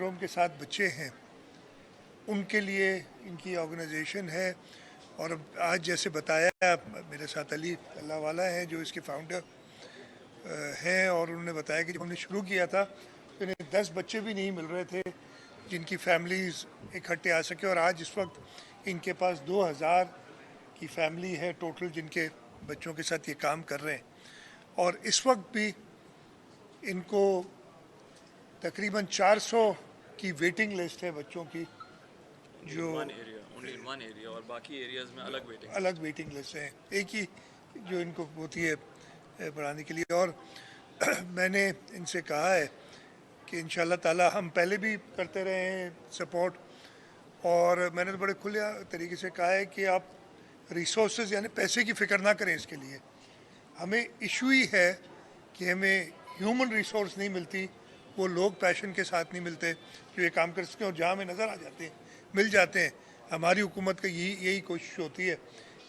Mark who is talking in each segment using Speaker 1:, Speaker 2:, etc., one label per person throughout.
Speaker 1: Syndrome के साथ बच्चे हैं उनके लिए इनकी ऑर्गेनाइजेशन है। और आज जैसे बताया, मेरे साथ अली अल्लाह वाला हैं जो इसके फाउंडर हैं, और उन्होंने बताया कि जब हमने शुरू किया था तो इन्हें 10 बच्चे भी नहीं मिल रहे थे जिनकी फैमिलीज़ इकट्ठे आ सके, और आज इस वक्त इनके पास 2000 की फैमिली है टोटल जिनके बच्चों के साथ ये काम कर रहे हैं। और इस वक्त भी इनको तकरीबन 400 की वेटिंग लिस्ट है बच्चों की, जो
Speaker 2: वन एरिया और बाकी एरियाज में अलग
Speaker 1: वेटिंग लिस्ट है, एक ही जो इनको होती है पढ़ाने के लिए। और मैंने इनसे कहा है कि इंशाल्लाह ताला हम पहले भी करते रहे हैं सपोर्ट, और मैंने तो बड़े खुले तरीके से कहा है कि आप रिसोर्सेज यानी पैसे की फ़िक्र ना करें इसके लिए। हमें इशू ही है कि हमें ह्यूमन रिसोर्स नहीं मिलती, वो लोग पैशन के साथ नहीं मिलते जो ये काम कर सकें, और जहाँ हमें नज़र आ जाते हैं मिल जाते हैं। हमारी हुकूमत का यही कोशिश होती है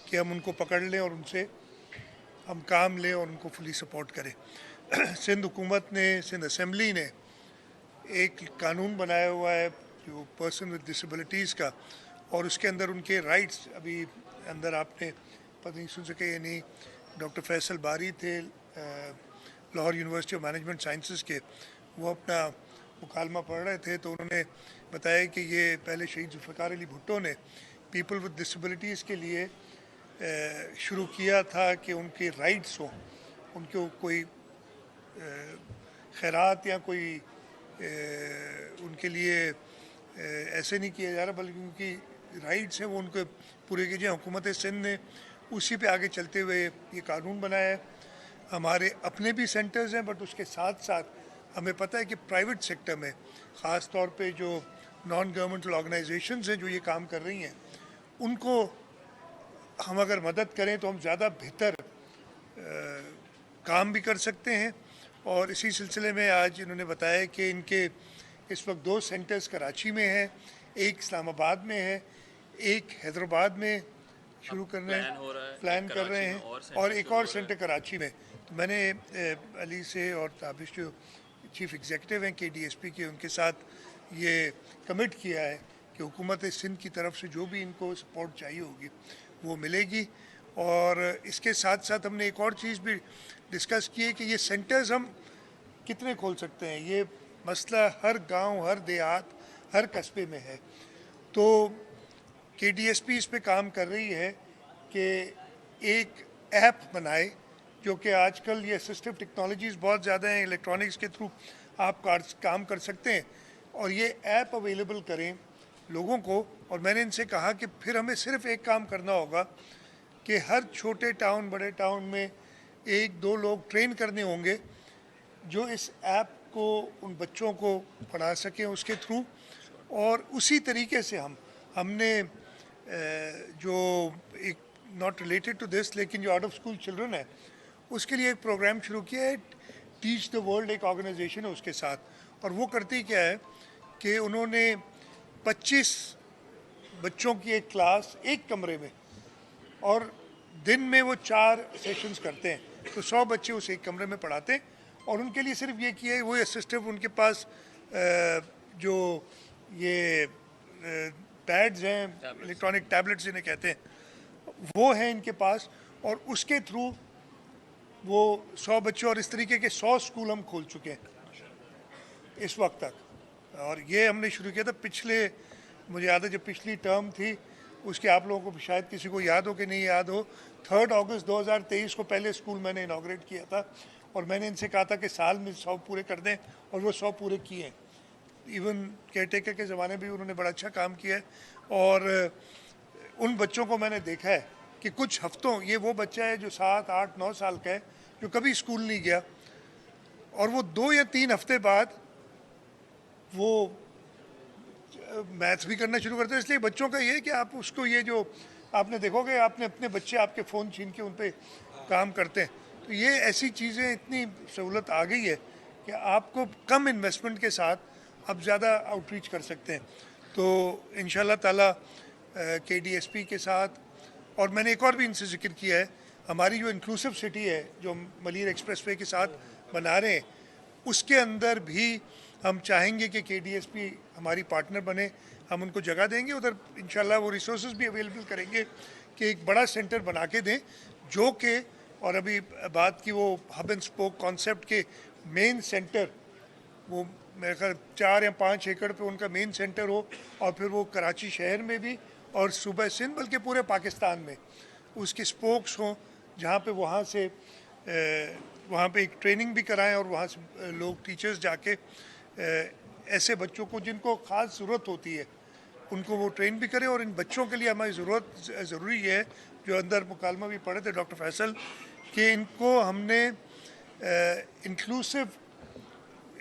Speaker 1: कि हम उनको पकड़ लें और उनसे हम काम लें और उनको फुली सपोर्ट करें। सिंध हुकूमत ने, सिंध असम्बली ने एक कानून बनाया हुआ है जो पर्सन विद डिसेबिलिटीज़ का, और उसके अंदर उनके राइट्स अभी अंदर आपने पता नहीं सुन सके या नहीं, डॉक्टर फैसल बारी थे Lahore university of management sciences के, वो अपना मुकालमा पढ़ रहे थे तो उन्होंने बताया कि ये पहले शहीद जुल्फ़िकार अली भुट्टो ने पीपल विद डिसेबिलिटीज़ के लिए शुरू किया था कि उनके राइट्स हों, उनको कोई खैरात या कोई उनके लिए ऐसे नहीं किया जा रहा, बल्कि उनकी राइट्स हैं वो उनको पूरे कीजिए। हुकूमत सिंध ने उसी पे आगे चलते हुए ये कानून बनाया है। हमारे अपने भी सेंटर्स हैं, बट उसके साथ साथ हमें पता है कि प्राइवेट सेक्टर में ख़ास तौर पे जो नॉन गवर्नमेंटल ऑर्गेनाइजेशंस हैं जो ये काम कर रही हैं, उनको हम अगर मदद करें तो हम ज़्यादा बेहतर काम भी कर सकते हैं। और इसी सिलसिले में आज इन्होंने बताया कि इनके इस वक्त 2 सेंटर्स कराची में हैं, एक इस्लामाबाद में है, एक हैदराबाद में शुरू करने प्लान कर रहे हैं, और एक और सेंटर कराची में। तो मैंने अली से और ताबिश जो चीफ एग्जीक्यूटिव हैं KDSP के, उनके साथ ये कमिट किया है कि हुकूमत सिंध की तरफ से जो भी इनको सपोर्ट चाहिए होगी वो मिलेगी। और इसके साथ साथ हमने एक और चीज़ भी डिस्कस की है कि ये सेंटर्स हम कितने खोल सकते हैं। ये मसला हर गांव, हर देहात, हर कस्बे में है। तो KDSP इस पे काम कर रही है कि एक ऐप बनाए, जो कि आजकल ये असिस्टिव टेक्नोलॉजीज़ बहुत ज़्यादा हैं, इलेक्ट्रॉनिक्स के थ्रू आप काम कर सकते हैं, और ये ऐप अवेलेबल करें लोगों को। और मैंने इनसे कहा कि फिर हमें सिर्फ एक काम करना होगा कि हर छोटे टाउन, बड़े टाउन में 1-2 लोग ट्रेन करने होंगे जो इस ऐप को उन बच्चों को पढ़ा सकें उसके थ्रू। और उसी तरीके से हमने जो एक नॉट रिलेटेड टू दिस, लेकिन जो आउट ऑफ स्कूल चिल्ड्रन है उसके लिए एक प्रोग्राम शुरू किया है, टीच द वर्ल्ड एक ऑर्गेनाइजेशन है उसके साथ। और वो करती क्या है कि उन्होंने 25 बच्चों की एक क्लास एक कमरे में, और दिन में वो 4 सेशंस करते हैं, तो 100 बच्चे उस एक कमरे में पढ़ाते हैं। और उनके लिए सिर्फ ये किया है, वो असिस्टिव उनके पास जो ये पैड्स हैं, इलेक्ट्रॉनिक टैबलेट्स जिन्हें कहते हैं, वो हैं इनके पास, और उसके थ्रू वो 100 बच्चे, और इस तरीके के 100 स्कूल हम खोल चुके हैं इस वक्त तक। और ये हमने शुरू किया था पिछले, मुझे याद है जब पिछली टर्म थी उसके, आप लोगों को शायद किसी को याद हो कि नहीं याद हो, 3 अगस्त 2023 को पहले स्कूल मैंने इनाग्रेट किया था, और मैंने इनसे कहा था कि साल में 100 पूरे कर दें, और वो 100 पूरे किए हैं। इवन केयरटेकर के ज़माने में भी उन्होंने बड़ा अच्छा काम किया है। और उन बच्चों को मैंने देखा है कि कुछ हफ्तों, ये वो बच्चा है जो 7, 8, 9 साल का है, जो कभी स्कूल नहीं गया, और वो 2 या 3 हफ्ते बाद वो मैथ्स भी करना शुरू करते हैं। इसलिए बच्चों का ये है कि आप उसको, ये जो आपने देखोगे, आपने अपने बच्चे आपके फ़ोन छीन के उन पर काम करते हैं, तो ये ऐसी चीज़ें, इतनी सहूलत आ गई है कि आपको कम इन्वेस्टमेंट के साथ आप ज़्यादा आउटरीच कर सकते हैं। तो इंशाल्लाह ताला KDSP के साथ, और मैंने एक और भी इनसे जिक्र किया है, हमारी जो इंक्लूसिव सिटी है जो मलिर एक्सप्रेसवे के साथ बना रहे हैं, उसके अंदर भी हम चाहेंगे कि KDSP हमारी पार्टनर बने, हम उनको जगह देंगे उधर, इंशाल्लाह वो रिसोर्सेज भी अवेलेबल करेंगे कि एक बड़ा सेंटर बना के दें जो कि, और अभी बात की वो हब एंड स्पोक कॉन्सेप्ट के मेन सेंटर, वो मेरे ख्याल 4 या 5 एकड़ पे उनका मेन सेंटर हो, और फिर वो कराची शहर में भी और सूबा सिंध बल्कि पूरे पाकिस्तान में उसके स्पोक्स हों, जहाँ पे वहाँ पे एक ट्रेनिंग भी कराएं और वहाँ से लोग टीचर्स जाके ऐसे बच्चों को जिनको ख़ास ज़रूरत होती है उनको वो ट्रेन भी करें। और इन बच्चों के लिए हमारी ज़रूरी है, जो अंदर मुकालमा भी पढ़े थे डॉक्टर फैसल, कि इनको हमने inclusive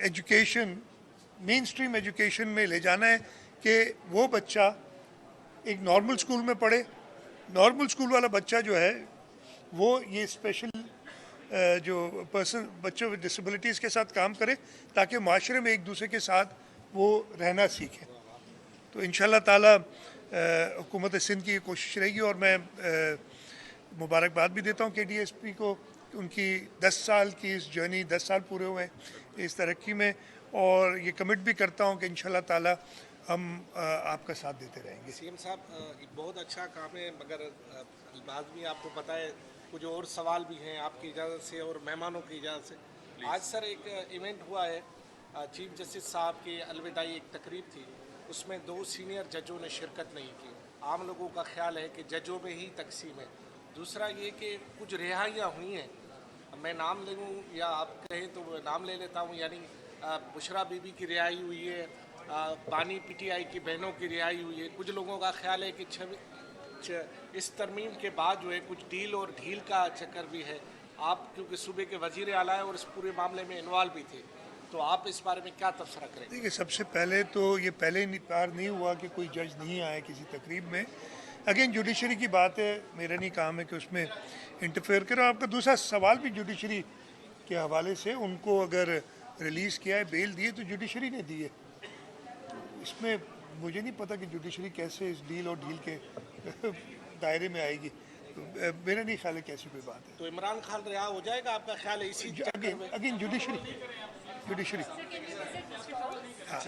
Speaker 1: education, main stream education में ले जाना है कि वो बच्चा एक नॉर्मल स्कूल में पढ़े, नॉर्मल स्कूल वाला बच्चा जो है वो ये स्पेशल जो बच्चों विद डिसेबिलिटीज़ के साथ काम करे ताकि माशरे में एक दूसरे के साथ वो रहना सीखे। तो इंशाल्लाह ताला हुकूमत सिंध की ये कोशिश रहेगी, और मैं मुबारकबाद भी देता हूँ KDSP को, उनकी 10 साल की इस जर्नी, 10 साल पूरे हुए हैं इस तरक्की में, और ये कमिट भी करता हूँ कि इंशाल्लाह ताला हम आपका साथ देते रहेंगे।
Speaker 3: CM साहब, बहुत अच्छा काम है, मगर लाजमी आपको पता है कुछ और सवाल भी हैं आपकी इजाज़त से और मेहमानों की इजाज़त से। आज सर एक इवेंट हुआ है, चीफ जस्टिस साहब की अलविदाई एक तकरीब थी, उसमें 2 सीनियर जजों ने शिरकत नहीं की। आम लोगों का ख्याल है कि जजों में ही तकसीम है। दूसरा ये कि कुछ रिहाइयाँ हुई हैं, मैं नाम ले लूँ या आप कहें तो नाम ले लेता हूँ, यानी बुशरा बीबी की रिहाई हुई है, बानी PTI की बहनों की रिहाई हुई है। कुछ लोगों का ख्याल है कि इस तरमीम के बाद जो है कुछ डील और ढील का चक्कर भी है। आप क्योंकि सूबे के वजीर आला है और इस पूरे मामले में इन्वॉल्व भी थे, तो आप इस बारे में क्या तबसरा करेंगे?
Speaker 1: देखिए, सबसे पहले तो ये पहले बार नहीं हुआ कि कोई जज नहीं आए किसी तकरीब में। अगेन जुडिशरी की बात है, मेरा नहीं काम है कि उसमें इंटरफेयर करो। आपका दूसरा सवाल भी जुडिशरी के हवाले से, उनको अगर रिलीज़ किया है, बेल दी है, तो जुडिशरी ने दी है। इसमें मुझे नहीं पता कि जुडिशरी कैसे इस डील और ढील के दायरे में आएगी, तो मेरा नहीं ख्याल है कि ऐसी कोई बात है।
Speaker 3: तो इमरान खान रिहा हो जाएगा, आपका ख्याल है? इसी
Speaker 1: अगेन जुडिशरी हाँ,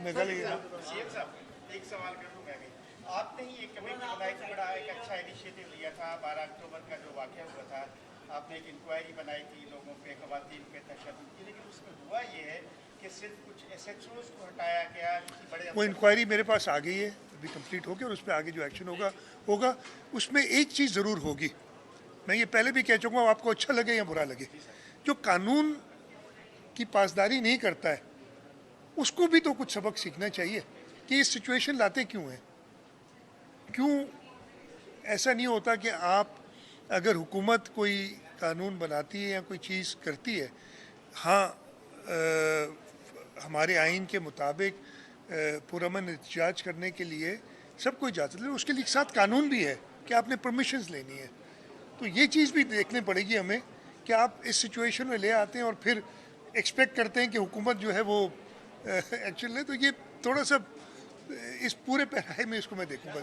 Speaker 1: मैं गल
Speaker 4: एक सवाल करूँ मैं भी। आपने ही एक कमेटी बनाई थी, बड़ा एक अच्छा इनिशिएटिव लिया था। 12 अक्टूबर का जो वाक़या हुआ था, आपने एक इंक्वायरी बनाई थी लोगों पे, ख़वातीन पे तशद्दुद की, लेकिन उसमें हुआ ये है कि सिर्फ कुछ SHOs को हटाया गया। बड़े
Speaker 1: वो इंक्वायरी मेरे पास आ गई है, अभी कंप्लीट हो गया, और उस पर आगे जो एक्शन होगा उसमें एक चीज़ ज़रूर होगी। मैं ये पहले भी कह चुका हूँ, आपको अच्छा लगे या बुरा लगे, जो कानून की पासदारी नहीं करता है उसको भी तो कुछ सबक सीखना चाहिए कि ये सिचुएशन लाते क्यों हैं। क्यों ऐसा नहीं होता कि आप अगर हुकूमत कोई कानून बनाती है या कोई चीज़ करती है, हाँ हमारे आइन के मुताबिक पुरअमन एहतजाज करने के लिए सबको इजाज़त है, उसके लिए साथ कानून भी है कि आपने परमिशंस लेनी है। तो ये चीज़ भी देखनी पड़ेगी हमें कि आप इस सिचुएशन में ले आते हैं और फिर एक्सपेक्ट करते हैं कि हुकूमत जो है वो एक्शन ले। तो ये थोड़ा सा इस पूरे पैराए में इसको मैं देखूंगा।